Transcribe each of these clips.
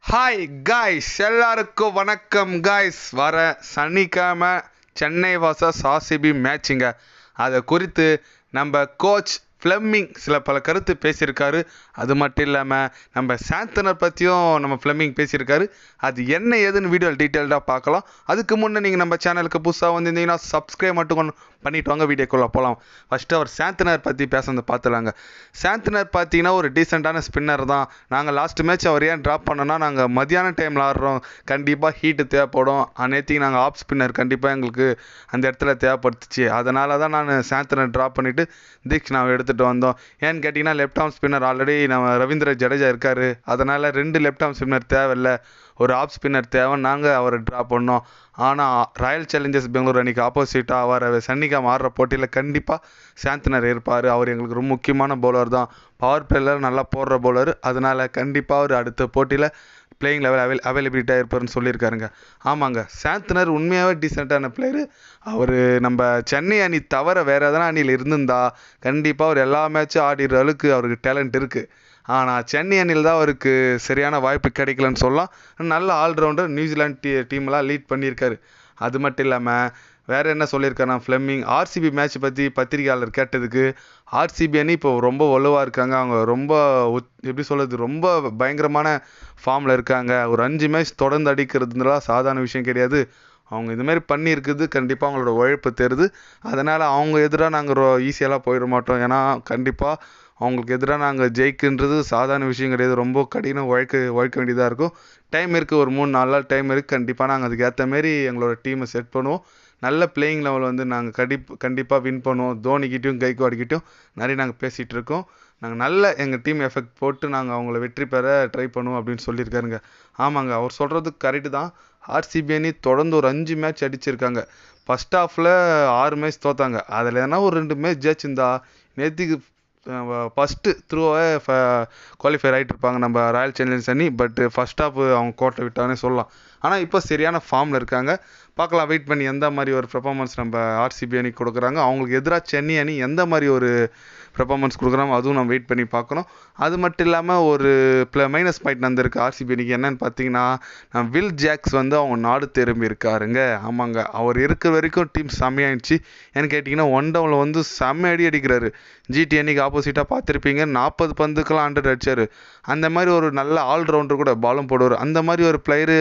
Hi guys, எல்லாருக்கும் வணக்கம் guys. வர சனிக்கிழமை சென்னை vs ஆர்சிபி மேட்சுங்க. அதை குறித்து நம்ம கோச் ஃப்ளெமிங் பல கருத்து பேசியிருக்காரு. அது மட்டும் இல்லாமல் நம்ம சாந்தனர் பற்றியும் நம்ம ஃப்ளெமிங் பேசியிருக்காரு. அது என்ன ஏதுன்னு வீடியோவில் டீட்டெயில்டாக பார்க்கலாம். அதுக்கு முன்னே நீங்கள் நம்ம சேனலுக்கு புதுசாக வந்திருந்தீங்கன்னா சப்ஸ்கிரைப் மட்டும் பண்ணிட்டு வாங்க. வீடியோக்குள்ளே போகலாம். ஃபஸ்ட்டு அவர் சாந்தனர் பற்றி பேசுறது பார்த்துலாங்க. சாந்தனர் பார்த்தீங்கன்னா ஒரு டீசெண்டான ஸ்பின்னர் தான். நாங்கள் லாஸ்ட் மேட்ச் அவர் ஏன் ட்ராப் பண்ணோன்னா, நாங்கள் மதியான டைமில் ஆடுறோம், கண்டிப்பாக ஹீட்டு தேவைப்படும். நேற்றுக்கு நாங்கள் ஆஃப் ஸ்பின்னர் கண்டிப்பாக எங்களுக்கு அந்த இடத்துல தேவைப்படுத்துச்சு. அதனால தான் நான் சாந்தனர் ட்ராப் பண்ணிவிட்டு தீக்ஷனாவை எடுத்துகிட்டு வந்தோம். ஏன்னு கேட்டிங்கன்னா, லெஃப்ட் ஆர்ம் ஸ்பின்னர் ஆல்ரெடி நம்ம ரவீந்திர ஜடேஜா இருக்கார். அதனால் 2 லெஃப்ட் ஆர்ம் ஸ்பின்னர் தேவையில்லை, ஒரு ஆஃப் ஸ்பின்னர் தேவை. நாங்கள் அவரை ட்ராப் பண்ணோம். ஆனால் ராயல் சேலஞ்சர்ஸ் பெங்களூர் அன்றைக்கி ஆப்போசிட்டாக அவர் சன்னிகாம் ஆடுற போட்டியில் கண்டிப்பாக சாந்தனர் இருப்பார். அவர் எங்களுக்கு ரொம்ப முக்கியமான பவுலர் தான். பவர் பிளேயர் நல்லா போடுற பவுலர். அதனால் கண்டிப்பாக அவர் அடுத்த போட்டியில் பிளேயிங் லெவல் அவைலபிலிட்டியாக இருப்பார்னு சொல்லியிருக்காருங்க. ஆமாங்க, சாந்தனர் உண்மையாகவே டீசெண்டான பிளேயரு. அவர் நம்ம சென்னை அணி தவிர வேறு எதனா அணியில் இருந்திருந்தா கண்டிப்பாக அவர் எல்லா மேட்சும் ஆடிடுற அளவுக்கு அவருக்கு டேலண்ட் இருக்குது. ஆனால் சென்னை அணியில் தான் அவருக்கு சரியான வாய்ப்பு கிடைக்கலன்னு சொல்லலாம். நல்ல ஆல்ரவுண்டர், நியூசிலாந்து டீம்லாம் லீட் பண்ணியிருக்காரு. அது மட்டும் இல்லாமல் வேறு என்ன சொல்லியிருக்காருன்னா, ஃப்ளெமிங் ஆர்சிபி மேட்ச் பற்றி பத்திரிகையாளர் கேட்டதுக்கு, ஆர்சிபி அணி இப்போ ரொம்ப வலுவாக இருக்காங்க, அவங்க ரொம்ப எப்படி சொல்கிறது, ரொம்ப பயங்கரமான ஃபார்மில் இருக்காங்க, ஒரு 5 மேட்ச் தொடர்ந்து அடிக்கிறதுலாம் சாதாரண விஷயம் கிடையாது, அவங்க இதுமாரி பண்ணியிருக்குது, கண்டிப்பாக அவங்களோட உழைப்பு தெரியுது. அதனால் அவங்க எதிராக நாங்கள் ஈஸியெல்லாம் போயிட மாட்டோம். ஏன்னா கண்டிப்பாக அவங்களுக்கு எதிராக நாங்கள் ஜெயிக்குன்றது சாதாரண விஷயம் கிடையாது. ரொம்ப கடினம் உழைக்க வேண்டியதாக இருக்கும். டைம் இருக்குது, ஒரு 3-4 நாள் டைம் இருக்குது. கண்டிப்பாக நாங்கள் அதுக்கு ஏற்ற மாரி எங்களோட டீமை செட் பண்ணுவோம். நல்ல பிளேயிங் லெவல் வந்து நாங்கள் கண்டிப்பாக வின் பண்ணுவோம். தோனிக்கிட்டையும் கைக்வாட்கிட்டையும் நிறைய நாங்கள் பேசிகிட்டு இருக்கோம். நாங்கள் நல்ல எங்கள் டீம் எஃபெக்ட் போட்டு நாங்கள் அவங்கள வெற்றி பெற ட்ரை பண்ணுவோம் அப்படின்னு சொல்லியிருக்காருங்க. ஆமாங்க, அவர் சொல்கிறது கரெக்டு தான். ஆர்சிபி அணி தொடர்ந்து ஒரு 5 மேட்ச் அடிச்சிருக்காங்க. ஃபஸ்ட் ஹாஃபில் 6 மேட்ச் தோத்தாங்க. அதில் எதனா ஒரு 2 மேட்ச் ஜெயிச்சிருந்தா நேற்றுக்கு ஃபஸ்ட்டு த்ரூவாக குவாலிஃபை ஆகிட்டு இருப்பாங்க நம்ம ராயல் சேலஞ்சர்ஸ் அணி. பட் ஃபஸ்ட் ஹாஃப் அவங்க கோட்டை விட்டானே சொல்லலாம். ஆனால் இப்போ சரியான ஃபார்மில் இருக்காங்க. பார்க்கலாம், வெயிட் பண்ணி எந்த மாதிரி ஒரு பெர்ஃபார்மன்ஸ் நம்ம ஆர்சிபி அணி கொடுக்குறாங்க, அவங்களுக்கு எதிராக சென்னை அணி எந்த மாதிரி ஒரு பெர்ஃபார்மன்ஸ் கொடுக்குறாங்க, அதுவும் நம்ம வெயிட் பண்ணி பார்க்கணும். அது மட்டும் இல்லாமல் ஒரு மைனஸ் பாயிண்ட் வந்திருக்கு ஆர்சிபி அணிக்கு. என்னன்னு பார்த்தீங்கன்னா, வில் ஜாக்ஸ் வந்து அவங்க நாடு திரும்பி இருக்காருங்க. ஆமாங்க, அவர் இருக்கிற வரைக்கும் டீம் செம்மையாயிடுச்சு. ஏன்னு கேட்டிங்கன்னா, 1 டவுனில் வந்து செம்ம அடிக்கிறாரு. ஜிடி அன்னைக்கு ஆப்போசிட்டாக பார்த்துருப்பீங்க, 40 பந்துக்கெல்லாம் 100 அடிச்சார். அந்த மாதிரி ஒரு நல்ல ஆல்ரவுண்டர் கூட பாலும் போடுவார். அந்த மாதிரி ஒரு பிளேயரு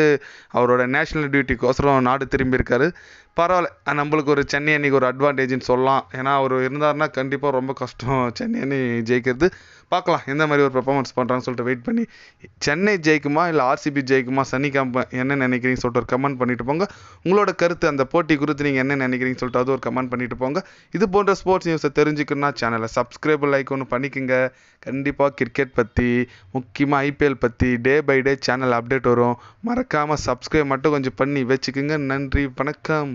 அவரோட நேஷனல் டியூட்டிக்கோசரம் நாடு திரும்பி இருக்காரு. பரவாயில்ல, நம்மளுக்கு ஒரு சென்னை அன்னைக்கு ஒரு அட்வான்டேஜ்னு சொல்லலாம். ஏன்னா அவர் இருந்தாருன்னா கண்டிப்பாக ரொம்ப கஷ்டம் சென்னை அணி ஜெயிக்கிறது. பார்க்கலாம் எந்த மாதிரி ஒரு பெர்ஃபார்மன்ஸ் பண்ணுறான்னு சொல்லிட்டு வெயிட் பண்ணி. சென்னை ஜெயிக்குமா இல்லை ஆர்சிபி ஜெயிக்குமா சனிக்கிழமை என்ன நினைக்கிறீங்கன்னு சொல்லிட்டு ஒரு கமெண்ட் பண்ணிட்டு போங்க. உங்களோட கருத்து அந்த போட்டி குறித்து நீங்கள் என்ன நினைக்கிறீங்கன்னு சொல்லிட்டு அது ஒரு கமெண்ட் பண்ணிட்டு போங்க. இது போன்ற ஸ்போர்ட்ஸ் நியூஸை தெரிஞ்சுக்கணுன்னா சேனலை சப்ஸ்கிரைப் லைக் ஒன்று பண்ணிக்கோங்க. கண்டிப்பாக கிரிக்கெட் பற்றி, முக்கியமாக ஐபிஎல் பற்றி day by day channel update வரும். மறக்காமல் சப்ஸ்கிரைப் மட்டும் கொஞ்சம் பண்ணி வச்சுக்கோங்க. நன்றி, வணக்கம்.